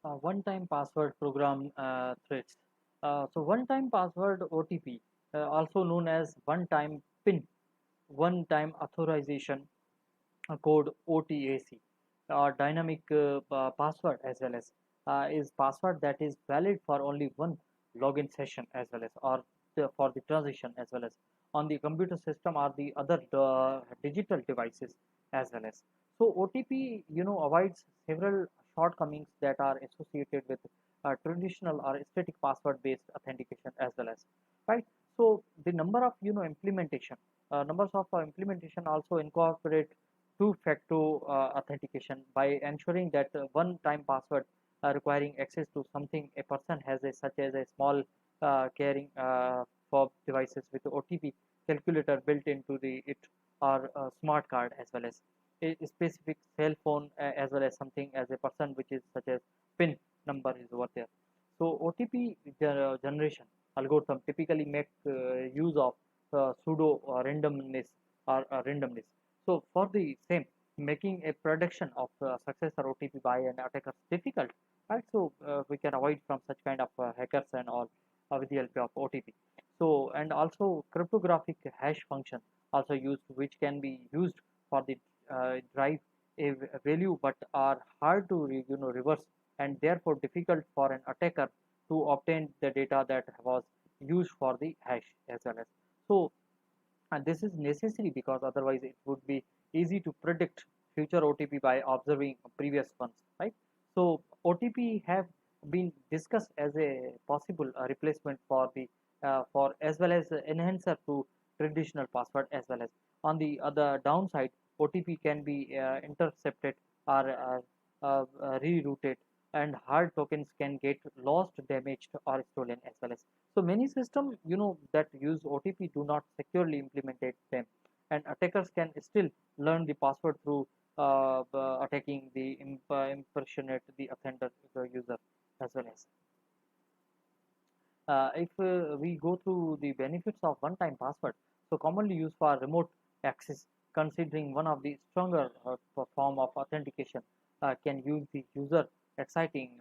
One-time password program threats. One-time password OTP, also known as one-time PIN, one-time authorization code OTAC, or dynamic password as well as is password that is valid for only one login session as well as or for the transition as well as on the computer system or the other digital devices as well as. So OTP, avoids several shortcomings that are associated with traditional or static password based authentication as well as, right? So the number of implementation numbers of implementation also incorporate two-factor authentication by ensuring that one-time password requiring access to something a person has, such as a small carrying fob devices with OTP calculator built into it, or a smart card as well as a specific cell phone, as well as something as a person which is such as PIN number is over there. So OTP generation algorithm typically make use of pseudo randomness or randomness. So for the same, making a prediction of successor OTP by an attacker difficult, right? So we can avoid from such kind of hackers and all with the help of OTP. So and also cryptographic hash function also used, which can be used for the drive a value, but are hard to reverse, and therefore difficult for an attacker to obtain the data that was used for the hash as well as. So and this is necessary because otherwise it would be easy to predict future OTP by observing previous ones, right? So OTP have been discussed as a possible replacement for the for as well as enhancer to traditional password as well as. On the other downside, OTP can be intercepted or rerouted, and hard tokens can get lost, damaged, or stolen as well as. So many systems, that use OTP do not securely implement them, and attackers can still learn the password through attacking the impersonate the offender the user as well as. If we go through the benefits of one-time password, so commonly used for remote access, considering one of the stronger form of authentication, can use the user exciting,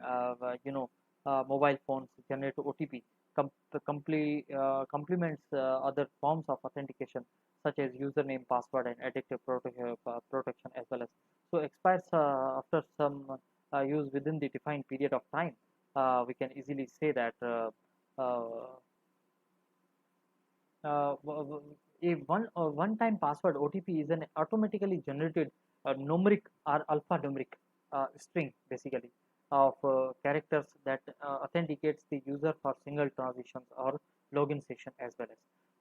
mobile phones generate OTP, complements other forms of authentication such as username, password, and addictive protection as well as. So expires after some use within the defined period of time. We can easily say that. Uh, one-time password OTP is an automatically generated numeric or alphanumeric string basically of characters that authenticates the user for single transitions or login session as well as.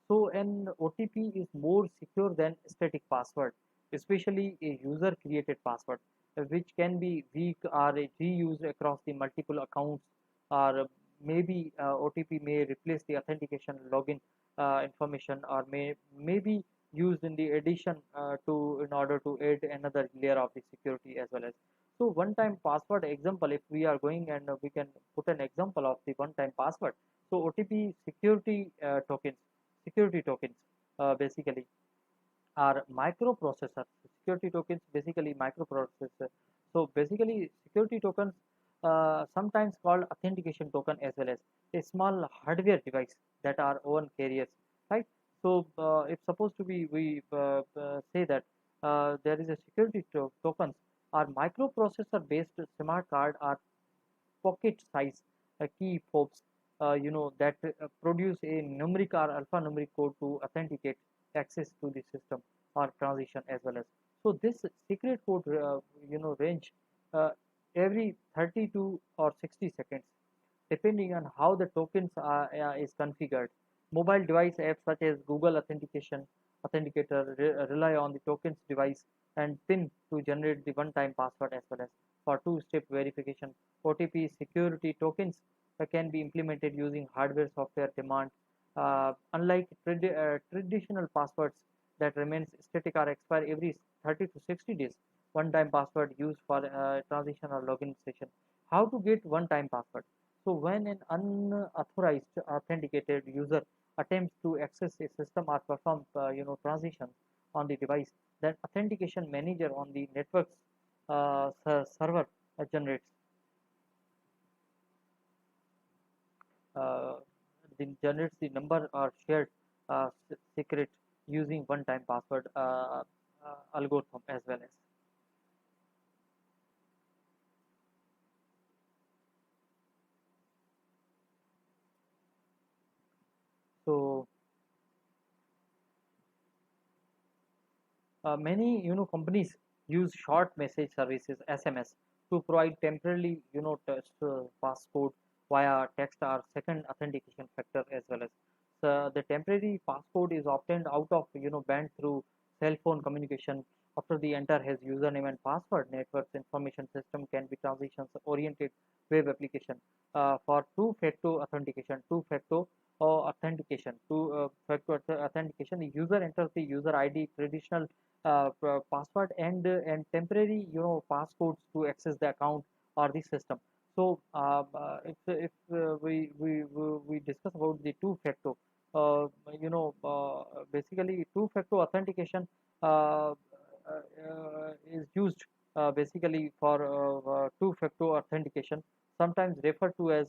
So an OTP is more secure than static password, especially a user created password, which can be weak or reused across the multiple accounts, or maybe OTP may replace the authentication login information, or may be used in the addition to in order to add another layer of the security as well as. So one time password example, if we are going and we can put an example of the one time password. So OTP security tokens basically are microprocessor. Security tokens basically microprocessor. So basically security tokens, sometimes called authentication token as well as, a small hardware device that are own carriers, right? So if supposed to be we say that there is a security tokens are microprocessor based smart card, or pocket size key fobs, that produce a numeric or alphanumeric code to authenticate access to the system or transition as well as. So this secret code, range uh, every 32 or 60 seconds, depending on how the tokens is configured. Mobile device apps such as Google Authenticator rely on the tokens device and PIN to generate the one-time password as well as for two-step verification. OTP security tokens can be implemented using hardware software demand. Unlike traditional passwords that remains static or expire every 30 to 60 days, one-time password used for transition or login session. How to get one-time password? So when an unauthorized authenticated user attempts to access a system or perform transitions on the device, then authentication manager on the network's server generates uh, generates the number or shared secret using one-time password algorithm as well as. So many companies use short message services SMS to provide temporarily passcode via text or second authentication factor as well as. So the temporary passcode is obtained out of band through cell phone communication. After the enter his username and password, network's information system can be transitions oriented web application for two factor authentication. The user enters the user ID, traditional password and temporary passcodes to access the account or the system. So if we discuss about the two factor, basically two factor authentication is used basically for two factor authentication, sometimes referred to as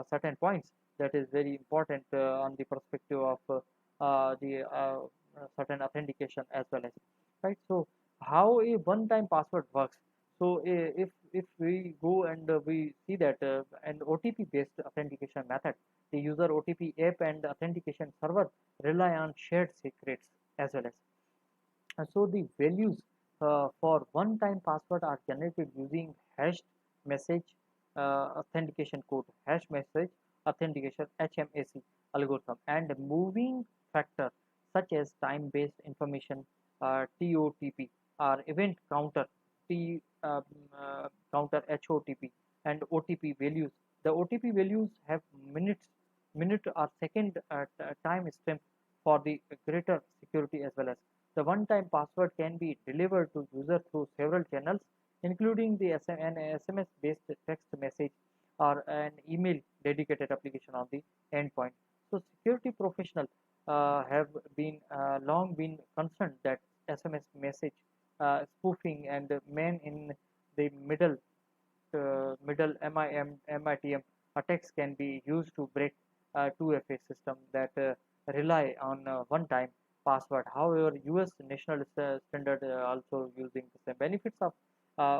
certain points that is very important on the perspective of the certain authentication as well as, right. So how a one time password works. So if we go and we see that an OTP based authentication method, the user OTP app and authentication server rely on shared secrets as well as. So the values for one-time password are generated using hashed message authentication code, hash message authentication HMAC algorithm, and moving factor such as time-based information TOTP or event counter T counter HOTP and OTP values. The OTP values have minute or second time stamp for the greater security as well as. The one-time password can be delivered to user through several channels, including an SMS-based text message or an email dedicated application on the endpoint. So security professionals have been long been concerned that SMS message spoofing and man in the middle MITM attacks can be used to break 2FA system that rely on one-time password. However, US national standard also using the same benefits of.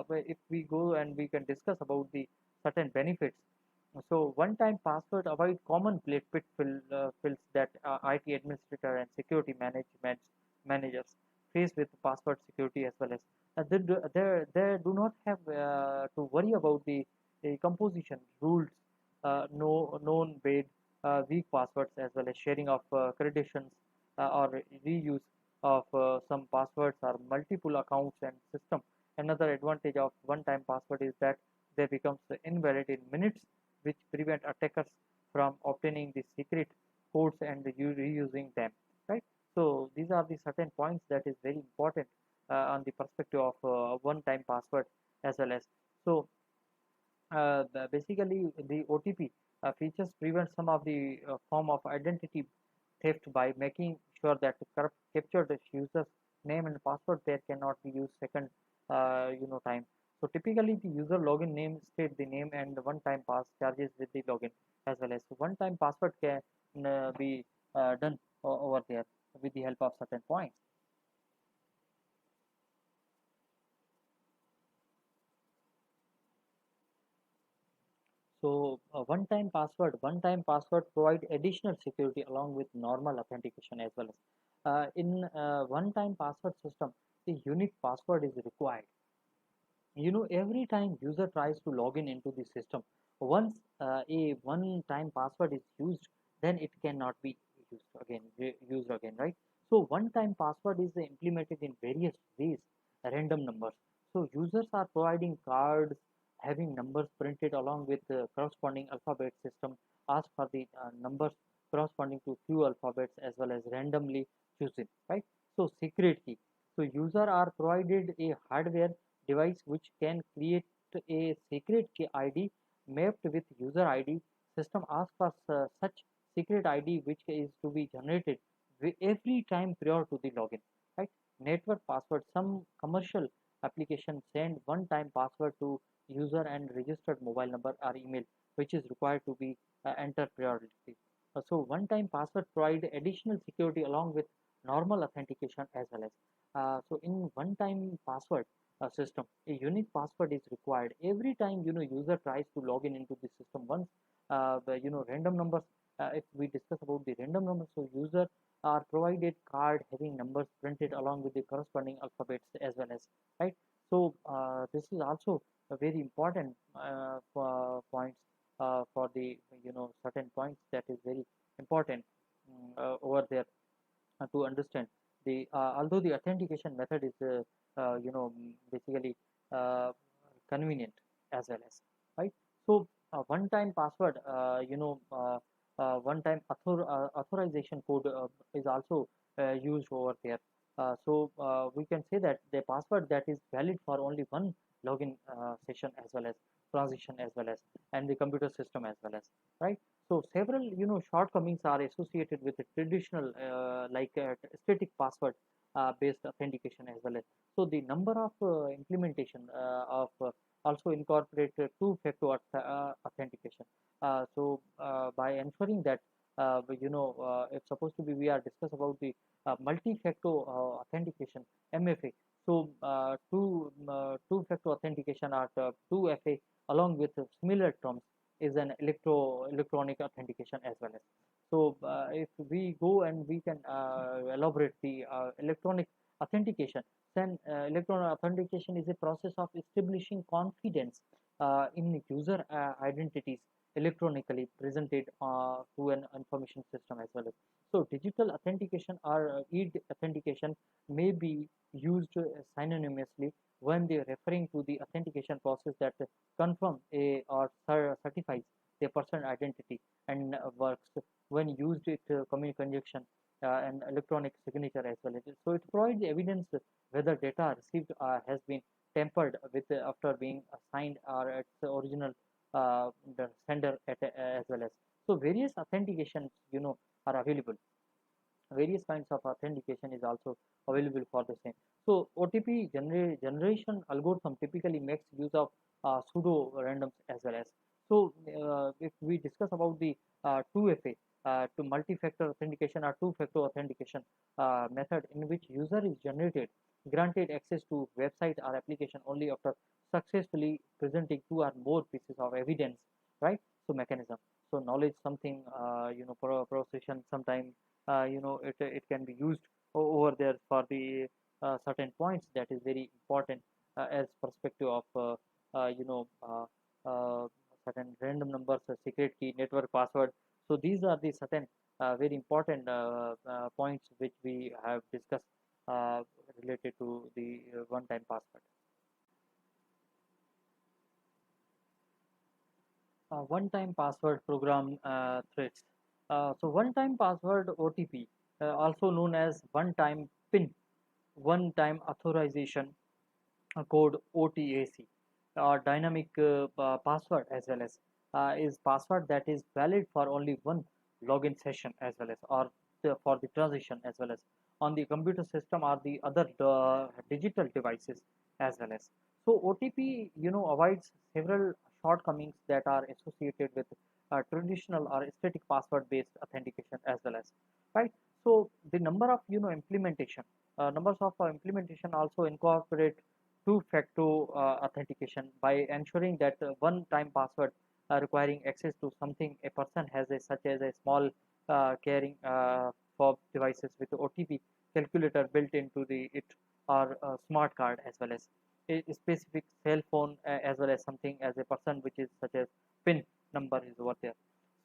If we go and we can discuss about the certain benefits. So one-time password avoid common fills that IT administrator and security managers face with password security as well as. They do not have to worry about the composition rules, no known bad weak passwords as well as sharing of credentials or reuse of some passwords or multiple accounts and system. Another advantage of one-time password is that they become invalid in minutes, which prevent attackers from obtaining the secret codes and reusing them. Right. So these are the certain points that is very important on the perspective of one-time password as well as. So basically the OTP features prevent some of the form of identity theft by making sure that the captured user's name and password there cannot be used second time. So typically the user login name state the name and one-time pass charges with the login as well as. So one-time password can be done over there with the help of certain points. So one-time password provide additional security along with normal authentication as well as. In one-time password system, the unique password is required. Every time user tries to log in into the system, once a one-time password is used, then it cannot be used again, right? So one-time password is implemented in various ways, random numbers. So users are providing cards having numbers printed along with the corresponding alphabet system ask for the numbers corresponding to few alphabets as well as randomly chosen, right? So secret key. So user are provided a hardware device which can create a secret key ID mapped with user ID. System asks for such secret ID which is to be generated every time prior to the login. Right? Network password. Some commercial application send one-time password to user and registered mobile number or email, which is required to be entered periodically. So one-time password provide additional security along with normal authentication as well as. So in one-time password system, a unique password is required every time user tries to log in into the system. Once random numbers. If we discuss about the random numbers, so user are provided card having numbers printed along with the corresponding alphabets as well as, right. So this is also a very important points for the certain points that is very important over there to understand the although the authentication method is basically uh, convenient as well as, right. So one time password one time authorization code is also used over there. We can say that the password that is valid for only one login session as well as transition as well as, and the computer system as well as, right. So several shortcomings are associated with the traditional static password based authentication as well as. So the number of implementation of also incorporate two-factor authentication. By ensuring that if supposed to be we are discuss about the multi-factor authentication MFA. So two-factor authentication or 2FA along with similar terms is an electronic authentication as well as. So if we go and we can elaborate the electronic authentication, then electronic authentication is a process of establishing confidence in user identities electronically presented to an information system as well as. So digital authentication or authentication may be used synonymously when they are referring to the authentication process that confirm a or certifies a person identity and works when used it conjunction and electronic signature as well. So it provides evidence whether data received has been tampered with after being signed or its original the sender as well as. So various authentications are available. Various kinds of authentication is also available for the same. So OTP generation algorithm typically makes use of pseudo randoms as well as. So if we discuss about the 2FA to multi-factor authentication or two-factor authentication method in which user is granted access to website or application only after successfully presenting two or more pieces of evidence, right. So mechanism, so knowledge something procession sometime it can be used over there for the certain points that is very important as perspective of certain random numbers, secret key, network password. So these are the certain very important points which we have discussed uh, related to the one-time password. One-time password program threats. So one-time password OTP, also known as one-time PIN, one-time authorization code OTAC, or dynamic password as well as, is password that is valid for only one login session as well as, or for the transition as well as on the computer system or the other digital devices as well as. So OTP avoids several shortcomings that are associated with traditional or static password based authentication as well as, right. So the number of implementation numbers of implementation also incorporate two-factor authentication by ensuring that one-time password requiring access to something a person has, such as a small carrying fob devices with OTP calculator built into it, or a smart card as well as a specific cell phone as well as something as a person which is such as PIN number is over there.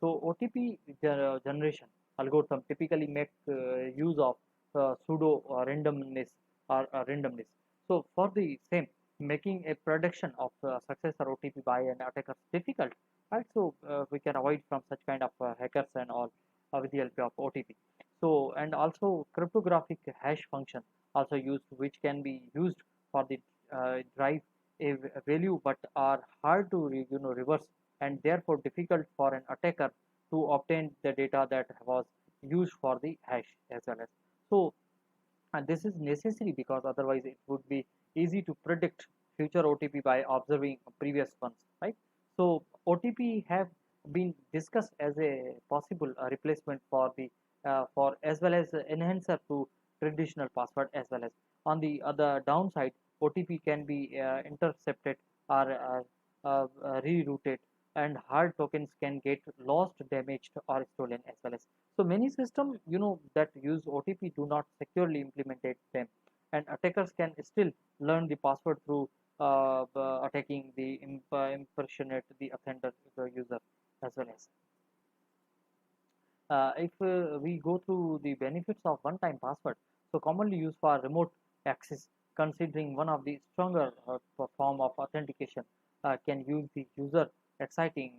So OTP generation algorithm typically make use of pseudo randomness or randomness. So for the same, making a prediction of successor OTP by an attacker difficult, right? So we can avoid from such kind of hackers and all with the help of OTP. So and also cryptographic hash function also used, which can be used for the drive a value but are hard to reverse and therefore difficult for an attacker to obtain the data that was used for the hash as well as. So and this is necessary because otherwise it would be easy to predict future OTP by observing previous ones, right? So OTP have been discussed as a possible replacement for the for as well as enhancer to traditional password as well as on the other downside, OTP can be intercepted or rerouted, and hard tokens can get lost, damaged, or stolen as well as. So many systems, that use OTP do not securely implement them, and attackers can still learn the password through attacking the impersonate the offender the user as well as. If we go through the benefits of one-time password, so commonly used for remote access, considering one of the stronger form of authentication, can use the user exciting,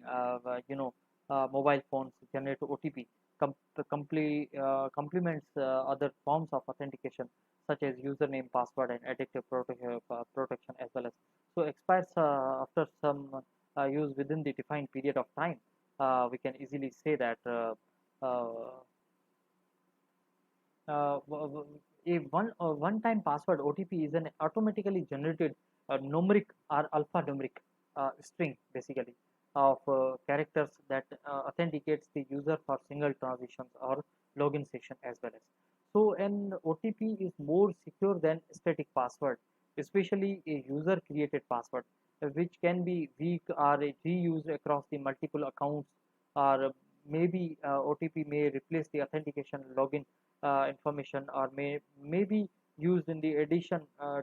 mobile phones generate OTP, complements other forms of authentication such as username, password, and addictive protection as well as. So expires after some use within the defined period of time. We can easily say that. Uh, a one-time password OTP is an automatically generated numeric or alphanumeric string basically of characters that authenticates the user for single transitions or login session as well as. So an OTP is more secure than static password, especially a user created password, which can be weak or reused across the multiple accounts, or maybe OTP may replace the authentication login information, or may be used in the addition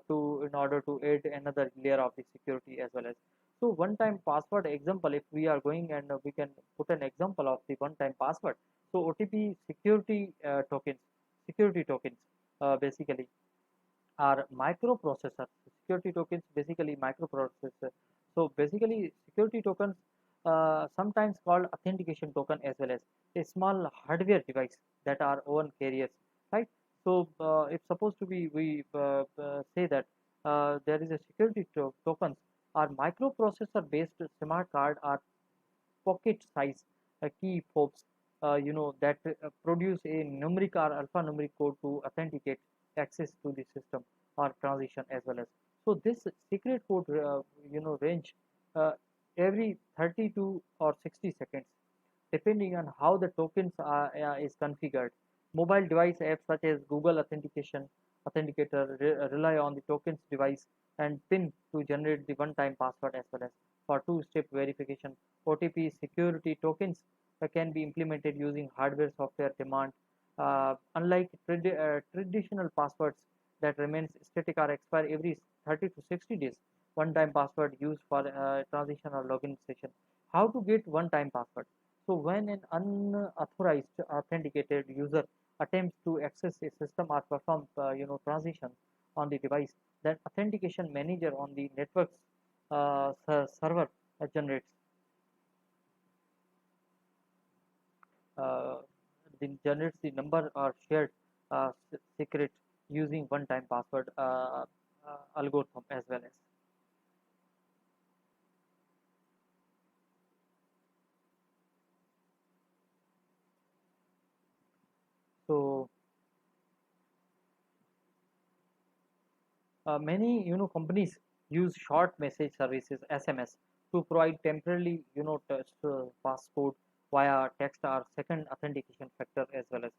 to in order to add another layer of the security as well as. So one time password example, if we are going and we can put an example of the one time password. So OTP security tokens basically are microprocessor. Security tokens basically microprocessor. So basically security tokens, sometimes called authentication token as well as a small hardware device that are own carriers, right? So it's supposed to be we say that there is a security tokens are microprocessor based smart card or pocket size key fobs, that produce a numeric or alphanumeric code to authenticate access to the system or transition as well as. So this secret code, range uh, every 32 or 60 seconds, depending on how the tokens is configured. Mobile device apps such as Google Authenticator rely on the tokens device and PIN to generate the one-time password as well as for two-step verification. OTP security tokens can be implemented using hardware software demand. Unlike traditional passwords that remains static or expire every 30 to 60 days, one-time password used for transition or login session. How to get one-time password? So when an unauthorized authenticated user attempts to access a system or perform transition on the device, then authentication manager on the network's server generates uh, generates the number or shared secret using one-time password algorithm as well as. So many companies use short message services SMS to provide temporarily passcode via text or second authentication factor as well as.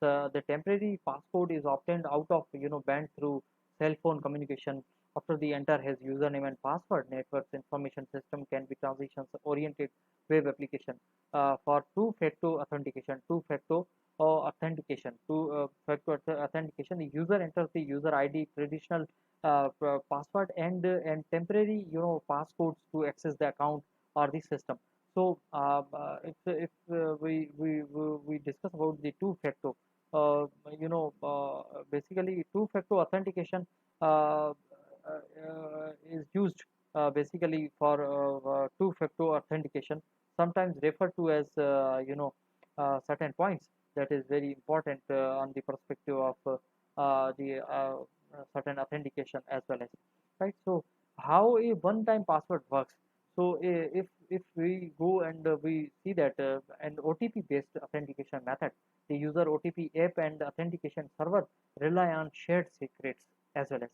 The temporary passcode is obtained out of band through cell phone communication. After the enter his username and password, network's information system can be transitions oriented web application for two-factor authentication. The user enters the user ID, traditional password, and temporary passcodes to access the account or the system. So if we discuss about the two factor, basically two factor authentication is used basically for two factor authentication, sometimes referred to as certain points that is very important on the perspective of the certain authentication as well as, right? So how a one time password works. So if we go and we see that an OTP based authentication method, the user OTP app and authentication server rely on shared secrets as well as.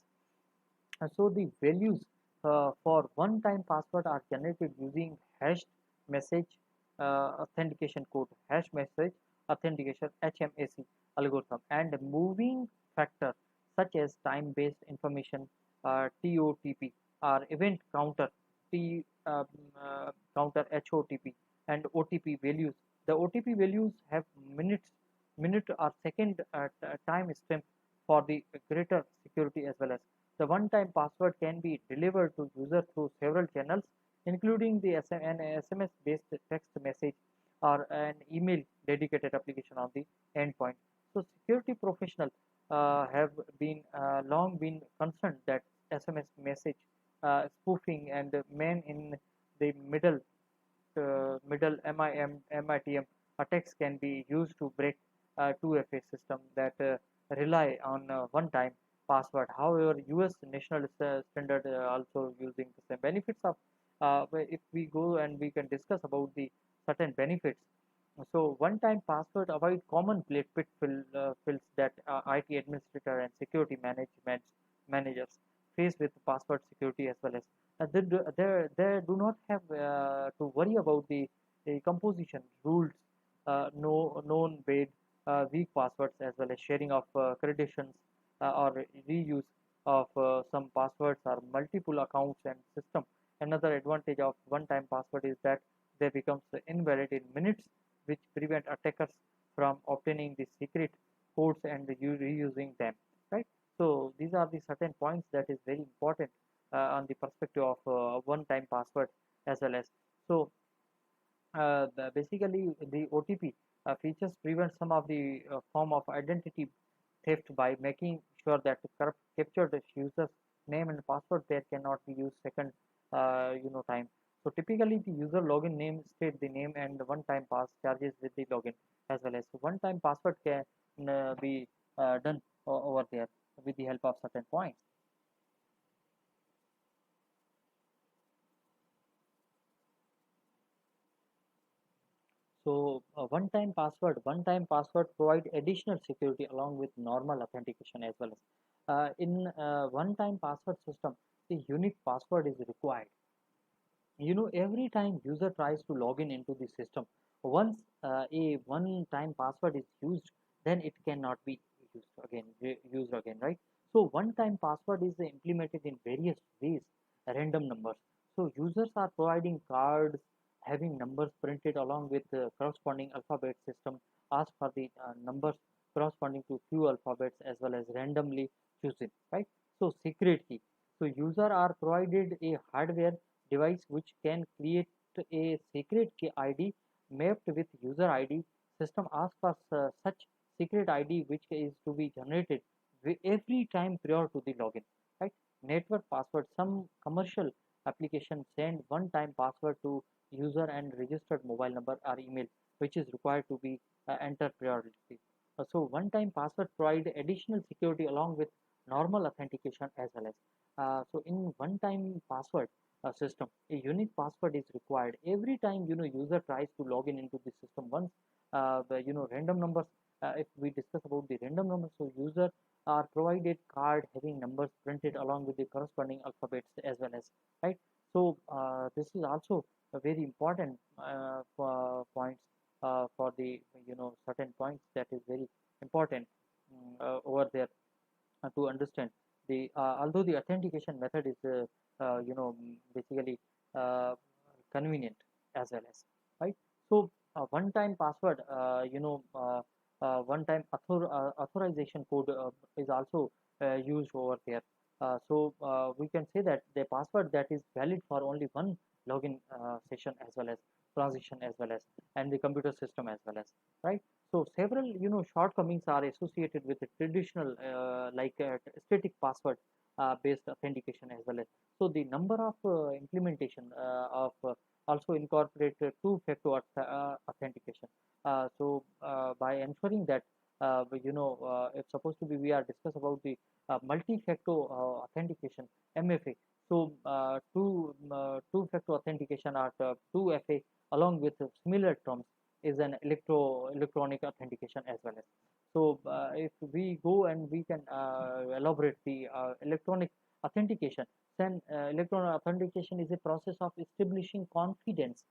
So the values for one-time password are generated using hashed message authentication code, hash message authentication HMAC algorithm, and moving factor such as time-based information TOTP or event counter T counter HOTP and OTP values. The OTP values have minutes, minute or second time stamp for the greater security as well as the one-time password can be delivered to user through several channels, including an SMS-based text message or an email dedicated application on the endpoint. So, security professionals have been long been concerned that SMS message spoofing and man in the middle MITM attacks can be used to break 2FA system that rely on one-time password. However, US national standard also using the same benefits of if we go and we can discuss about the certain benefits. So one-time password avoid common pitfalls that IT administrator and security management managers face with password security as well as they do not have to worry about the composition rules, no known bad weak passwords as well as sharing of credentials or reuse of some passwords or multiple accounts and system. Another advantage of one-time password is that they becomes invalid in minutes, which prevent attackers from obtaining the secret codes and reusing them. Right. So these are the certain points that is very important on the perspective of one-time password as well as. So basically the OTP features prevent some of the form of identity theft by making sure that the captured user's name and password there cannot be used second time. So typically the user login name state the name and the one-time pass charges with the login as well as so one-time password can be done over there with the help of certain points. So one-time password provide additional security along with normal authentication as well as in one-time password system, the unique password is required. Every time user tries to log in into the system, once a one-time password is used, then it cannot be used again, right? So one-time password is implemented in various ways, random numbers. So users are providing cards having numbers printed along with the corresponding alphabet system ask for the numbers corresponding to few alphabets as well as randomly chosen, right? So secret key. So user are provided a hardware device which can create a secret key ID mapped with user ID. System asks for such secret ID which is to be generated every time prior to the login. Right? Network password. Some commercial applications send one-time password to user and registered mobile number or email, which is required to be entered periodically. So one-time password provide additional security along with normal authentication as well as. So in one-time password system, a unique password is required every time user tries to log in into the system. Once the random numbers, if we discuss about the random numbers, so user are provided card having numbers printed along with the corresponding alphabets as well as, right? So this is also a very important points for the certain points that is very important over there to understand the although the authentication method is basically uh, convenient as well as, right? So one time password one time authorization code is also used over there. We can say that the password that is valid for only one login session as well as transition as well as and the computer system as well as, right? So several shortcomings are associated with the traditional static password based authentication as well as. So the number of implementation of also incorporated two-factor authentication. By ensuring that it's supposed to be we are discuss about the multi-factor authentication MFA. So two-factor authentication or 2FA along with similar terms is an electronic authentication as well as. So if we go and we can elaborate the electronic authentication. Then electronic authentication is a process of establishing confidence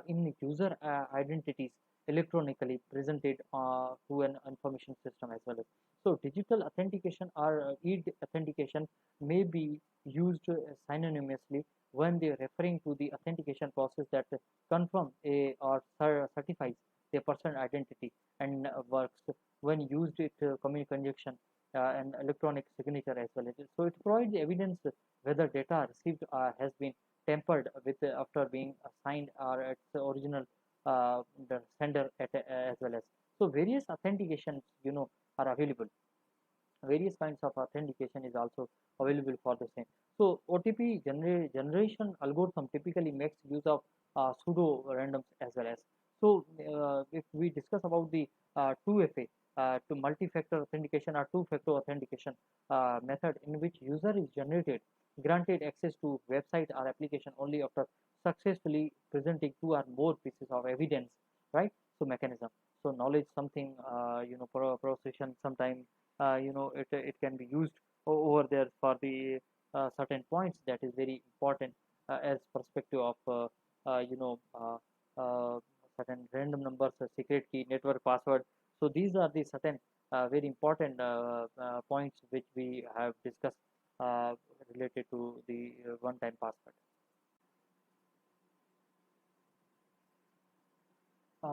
in user identities electronically presented to an information system as well as. So digital authentication or authentication may be used synonymously when they are referring to the authentication process that confirm a or certifies a person identity and works when used it conjunction and electronic signature as well. So it provides evidence whether data received has been tampered with after being signed or its original the sender as well as. So various authentications, are available. Various kinds of authentication is also available for the same. So OTP generation algorithm typically makes use of pseudo randoms as well as. So if we discuss about the 2FA to multi-factor authentication or two-factor authentication method in which user is granted access to website or application only after successfully presenting two or more pieces of evidence, right? So mechanism. So knowledge something, procession sometime, it can be used over there for the certain points that is very important as perspective of uh, certain random numbers, secret key, network password. So these are the certain very important points which we have discussed uh, related to the one-time password.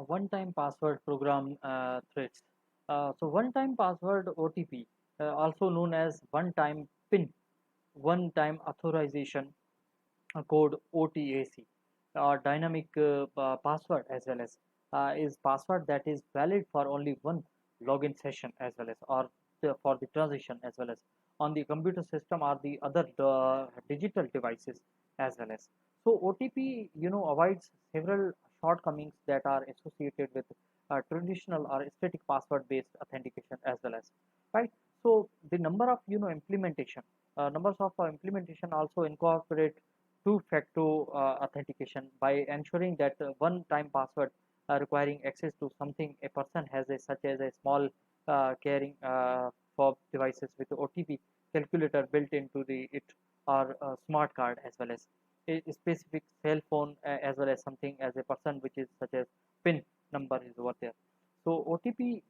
One-time password program threats. So one-time password OTP, also known as one-time PIN, one-time authorization code OTAC, or dynamic password as well as, is password that is valid for only one login session as well as, or for the transition as well as on the computer system or the other digital devices as well as. So OTP, avoids several shortcomings that are associated with traditional or static password based authentication as well as, right? So the number of numbers of implementation also incorporate two-factor authentication by ensuring that one-time password requiring access to something a person has, such as a small carrying fob devices with OTP calculator built into it, or a smart card as well as a specific cell phone, as well as something as a person which is such as PIN number is over there. So OTP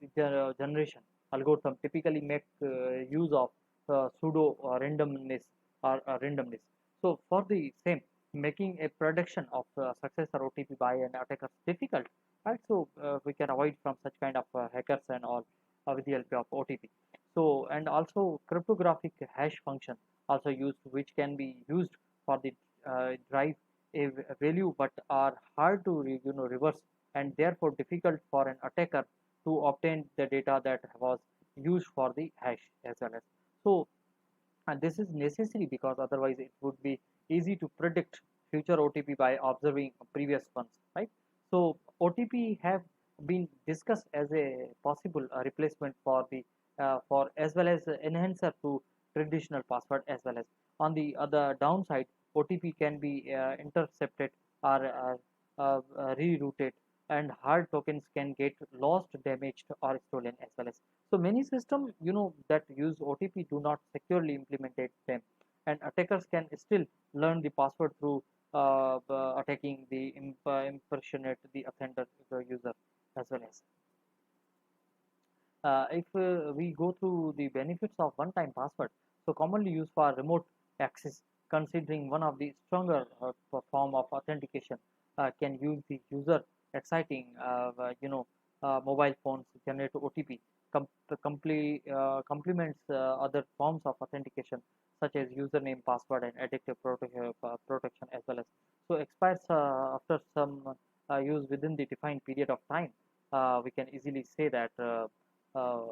generation algorithm typically make use of pseudo randomness or randomness. So for the same, making a prediction of success or OTP by an attacker difficult, right? So we can avoid from such kind of hackers and all with the help of OTP. So and also cryptographic hash function also used, which can be used for the drive a value, but are hard to reverse, and therefore difficult for an attacker to obtain the data that was used for the hash as well as. So and this is necessary because otherwise it would be easy to predict future OTP by observing previous ones, right? So OTP have been discussed as a possible replacement for the for as well as enhancer to traditional password as well as. On the other downside, OTP can be intercepted or rerouted, and hard tokens can get lost, damaged, or stolen as well as. So many systems, that use OTP do not securely implement them, and attackers can still learn the password through attacking the impersonate the offender user as well as. If we go through the benefits of one-time password, so commonly used for remote access, considering one of the stronger form of authentication, can use the user exciting, mobile phones generate OTP, complements other forms of authentication such as username, password, and addictive protection as well as. So expires after some use within the defined period of time. We can easily say that. Uh,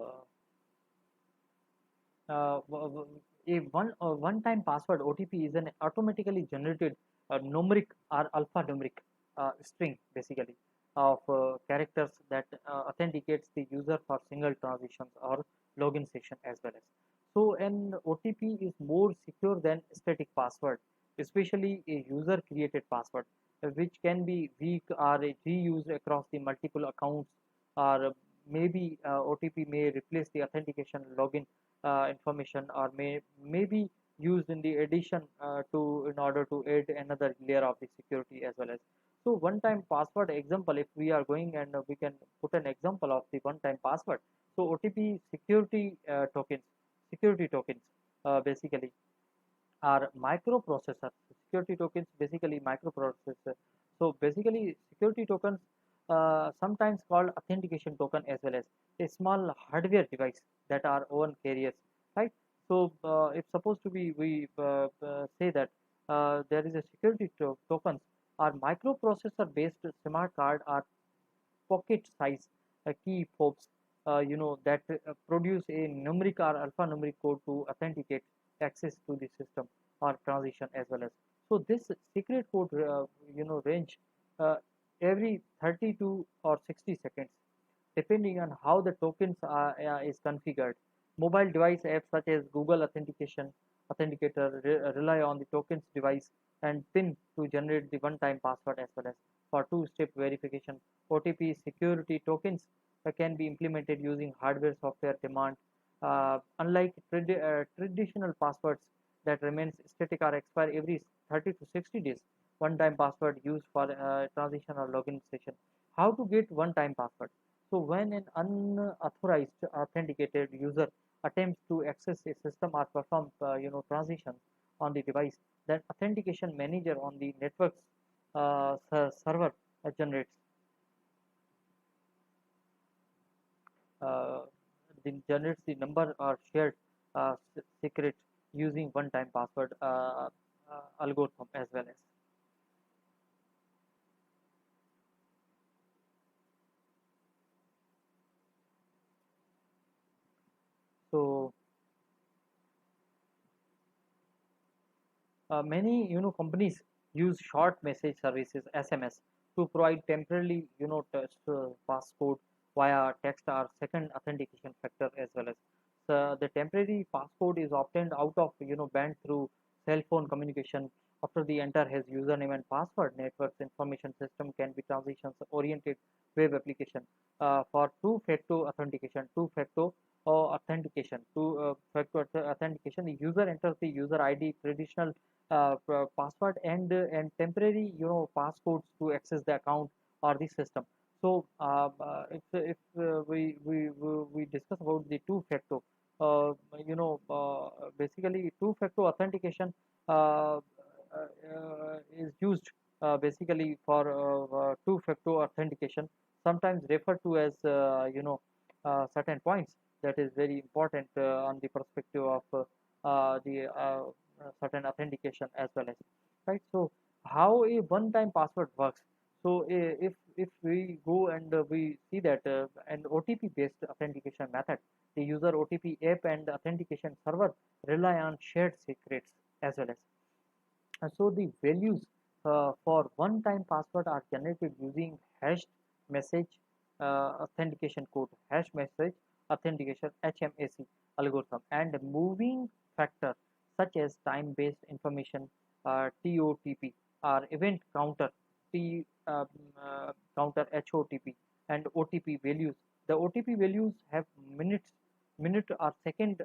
one-time password OTP is an automatically generated numeric or alphanumeric string basically of characters that authenticates the user for single transitions or login session as well as. So an OTP is more secure than static password, especially a user created password, which can be weak or reused across the multiple accounts, or maybe OTP may replace the authentication login information, or maybe used in the addition to in order to add another layer of the security as well as. So one time password example, if we are going and we can put an example of the one time password. So OTP security tokens basically are microprocessors. Security tokens basically microprocessor. So basically security tokens, sometimes called authentication token as well as a small hardware device that are own carriers, right? So if supposed to be we say that there is a tokens are microprocessor based smart card or pocket size key fobs, that produce a numeric or alphanumeric code to authenticate access to the system or transition as well as. So this secret code, range uh, every 32 or 60 seconds, depending on how the tokens is configured. Mobile device apps such as Google Authenticator rely on the tokens device and PIN to generate the one-time password as well as for two-step verification. OTP security tokens can be implemented using hardware software demand. Unlike traditional passwords that remains static or expire every 30 to 60 days, one-time password used for transition or login session. How to get one-time password? So when an unauthorized authenticated user attempts to access a system or perform transitions on the device, then authentication manager on the network's server generates uh, generates the number or shared secret using one-time password algorithm as well as. So many companies use short message services SMS to provide temporarily passcode via text or second authentication factor as well as. So the temporary passcode is obtained out of band through cell phone communication. After the enter his username and password, network's information system can be transitions oriented web application for two-factor authentication. The user enters the user ID, traditional password, and temporary passcodes to access the account or the system. So if we discuss about the two factor, uh, basically two factor authentication is used basically for two factor authentication, sometimes referred to as certain points that is very important on the perspective of the certain authentication as well as, right? So how a one time password works. So if we go and we see that an OTP based authentication method, the user OTP app and authentication server rely on shared secrets as well as. And so the values for one time password are generated using hashed message authentication code, hash message authentication HMAC algorithm, and moving factor such as time based information TOTP or event counter T counter HOTP and OTP values. The OTP values have minute or second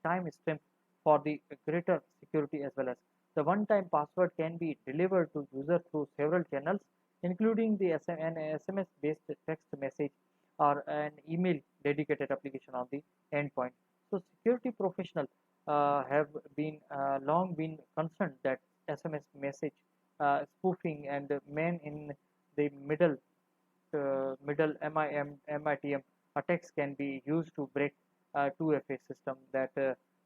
time stamp for the greater security as well as. The one-time password can be delivered to user through several channels, including an SMS-based text message or an email dedicated application on the endpoint. So security professionals have been long been concerned that SMS message spoofing and man in the middle MITM attacks can be used to break 2FA system that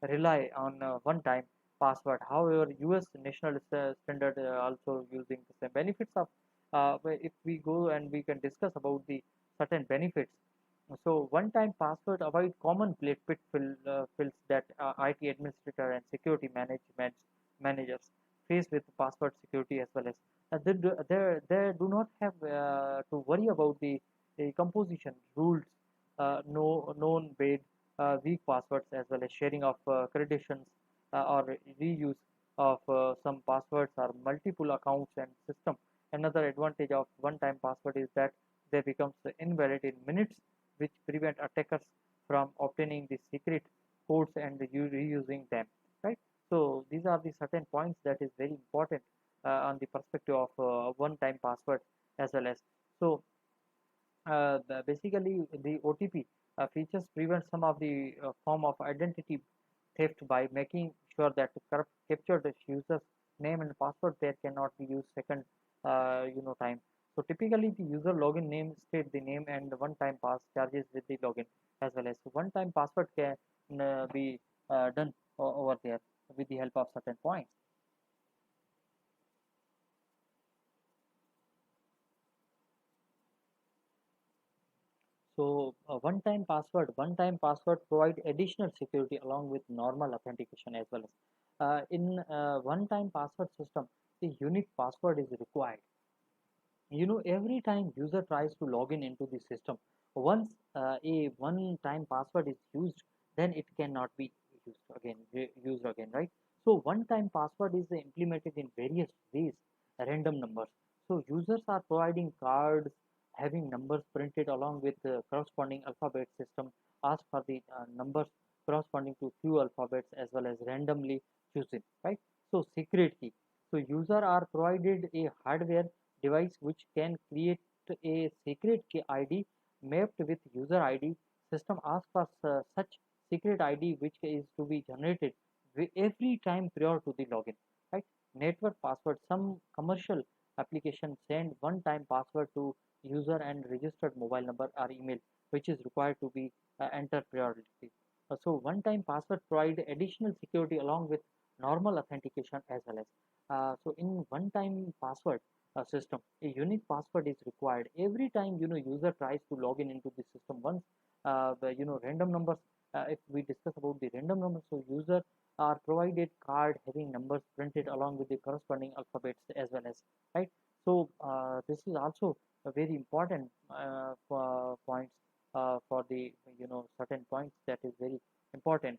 rely on one-time password. However, US national standard also using the same benefits of. If we go and we can discuss about the certain benefits. So one-time password avoid common pitfalls that IT administrator and security management managers face with password security as well as. They do not have to worry about the composition rules, no known bad weak passwords as well as sharing of credentials or reuse of some passwords or multiple accounts and system. Another advantage of one-time password is that they becomes invalid in minutes, which prevent attackers from obtaining the secret codes and reusing them. Right. So these are the certain points that is very important on the perspective of one-time password as well as. So basically the OTP features prevent some of the form of identity theft by making sure that the captured user's name and password there cannot be used second time. So typically the user login name state the name and the one-time pass charges with the login as well as. So one-time password can be done over there with the help of certain points. So one-time password provide additional security along with normal authentication as well as. In one-time password system, the unique password is required. Every time user tries to log in into the system, once a one-time password is used, then it cannot be used again, right? So one-time password is implemented in various ways, random numbers. So users are providing cards having numbers printed along with the corresponding alphabet system ask for the numbers corresponding to few alphabets as well as randomly chosen, right? So secret key. So user are provided a hardware device which can create a secret key ID mapped with user ID. System asks for such secret ID which is to be generated every time prior to the login. Right? Network password. Some commercial applications send one-time password to user and registered mobile number or email, which is required to be entered periodically. So one-time password provide additional security along with normal authentication as well as. So in one-time password system, a unique password is required every time user tries to log in into the system. Once random numbers, if we discuss about the random numbers, so user are provided card having numbers printed along with the corresponding alphabets as well as, right? So this is also a very important points for the certain points that is very important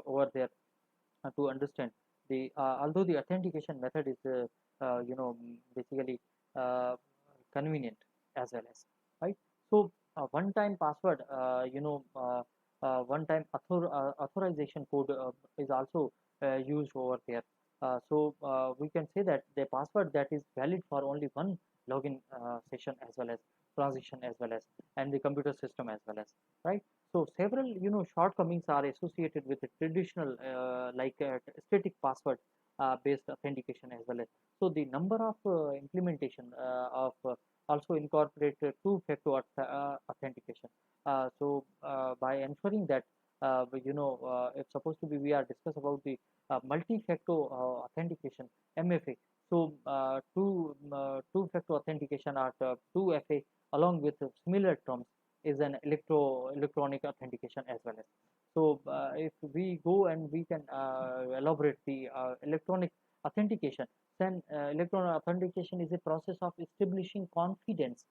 over there to understand the although the authentication method is basically uh, convenient as well as, right? So one time password one time authorization code is also used over there. We can say that the password that is valid for only one login session as well as transition as well as, and the computer system as well as, right? So several shortcomings are associated with the traditional static password based authentication as well as. So the number of implementation of also incorporate two-factor authentication. By ensuring that if supposed to be we are discuss about the multi-factor authentication MFA. So two-factor authentication or 2FA along with similar terms is an electronic authentication as well as. So if we go and we can elaborate the electronic authentication, then electronic authentication is a process of establishing confidence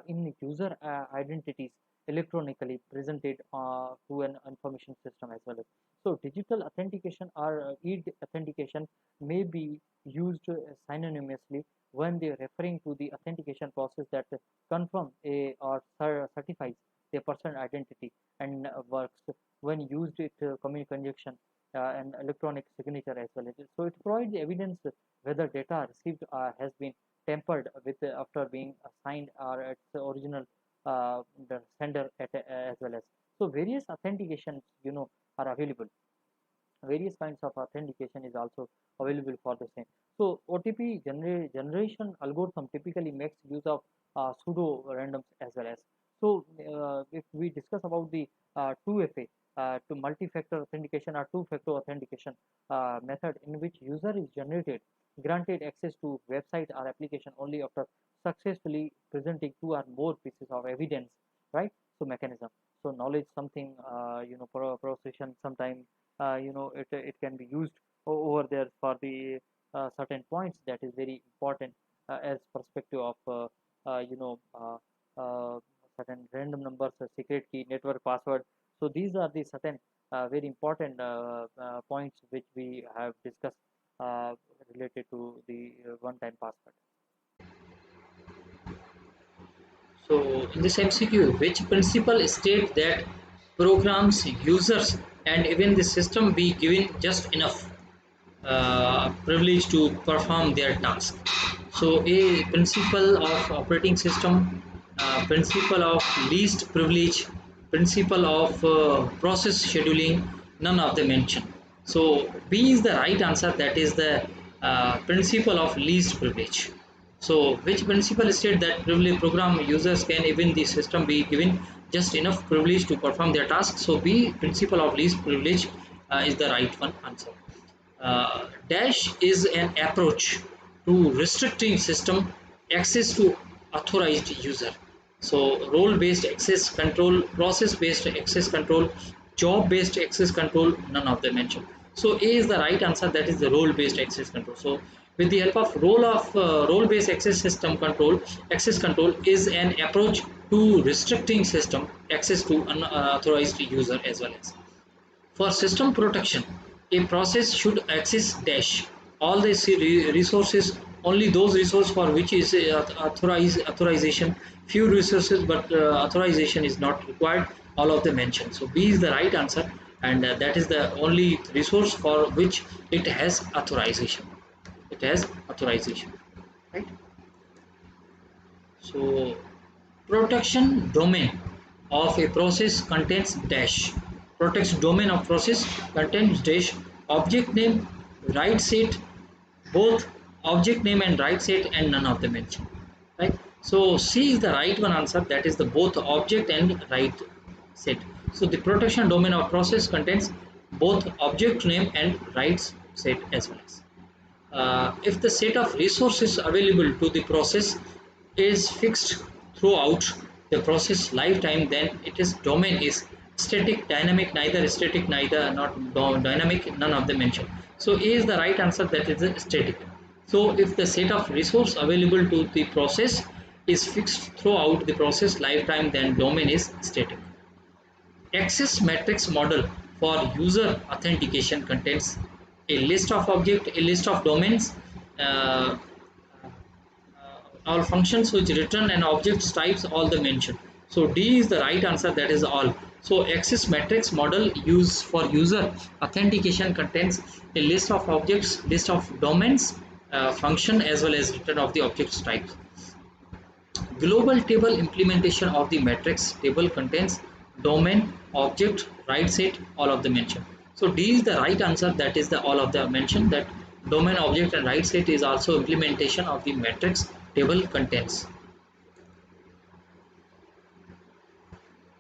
in user identities electronically presented to an information system as well as. So digital authentication or e-authentication may be used synonymously when they are referring to the authentication process that confirm a or certifies a person identity and works when used it conjunction and electronic signature as well. So it provides evidence whether data received has been tampered with after being signed or its original the sender as well as. So various authentications are available. Various kinds of authentication is also available for the same. So OTP generation algorithm typically makes use of pseudo randoms as well as. So if we discuss about the 2FA to multi-factor authentication or two-factor authentication method in which user is granted access to website or application only after successfully presenting two or more pieces of evidence, right? So mechanism. So knowledge something procession sometime it can be used over there for the certain points that is very important as perspective of uh, certain random numbers, secret key, network password. So these are the certain very important points which we have discussed uh, related to the one-time password. So in this MCQ, which principle state that programs, users, and even the system be given just enough? privilege to perform their task. So a principle of operating system, principle of least privilege, principle of process scheduling, none of them mentioned. So B is the right answer, that is the principle of least privilege. So which principle state that privilege program users can even the system be given just enough privilege to perform their tasks? So B, principle of least privilege, is the right one answer. Dash is an approach to restricting system access to authorized user. So role-based access control, process-based access control, job-based access control, none of them mentioned. So A is the right answer, that is the role-based access control. So with the help of role-based access system control, access control is an approach to restricting system access to unauthorized user as well as. For system protection, a process should access dash all the resources, only those resources for which is authorization, few resources but authorization is not required, all of them mentioned. So B is the right answer, and that is the only resource for which it has authorization. It has authorization, right? So protection domain of a process contains dash. Protects domain of process contains dash object name, write set, both object name and write set, and none of them mentioned. Right? So C is the right one answer, that is the both object and write set. So the protection domain of process contains both object name and write set as well as. If the set of resources available to the process is fixed throughout the process lifetime, then it is domain is static, dynamic, neither static, neither not dynamic, none of them mentioned. So A is the right answer, that is a static. So if the set of resource available to the process is fixed throughout the process lifetime, then domain is static. Access matrix model for user authentication contains a list of objects, a list of domains, uh, all functions which return and objects types, all the mentioned. So D is the right answer, that is all. So access matrix model used for user authentication contains a list of objects, list of domains, function, as well as return of the objects types. Global table implementation of the matrix table contains domain, object, write set, all of the mentioned. So D is the right answer, that is the all of the mentioned, that domain, object and write set is also implementation of the matrix table contains.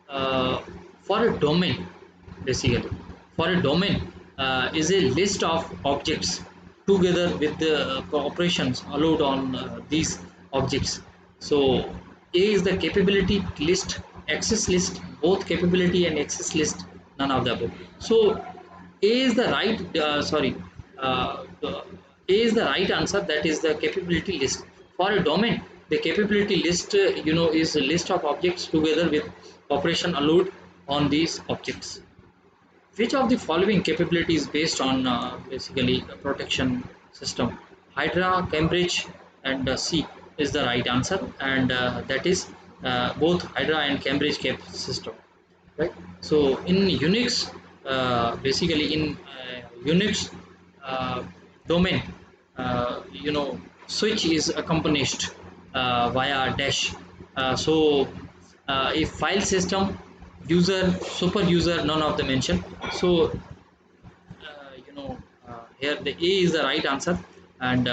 Uh, for a domain, basically, for a domain is a list of objects together with the operations allowed on these objects. So A is the capability list, access list, both capability and access list, none of the above. So A is the right, A is the right answer, that is the capability list. For a domain, the capability list, is a list of objects together with operation allowed on these objects. Which of the following capabilities based on basically a protection system? Hydra, Cambridge, and C is the right answer, and that is both Hydra and Cambridge cap system, right? So in Unix, basically in Unix domain, switch is accompanied via dash. So if file system, user, super user, none of them mentioned. So here the A is the right answer, and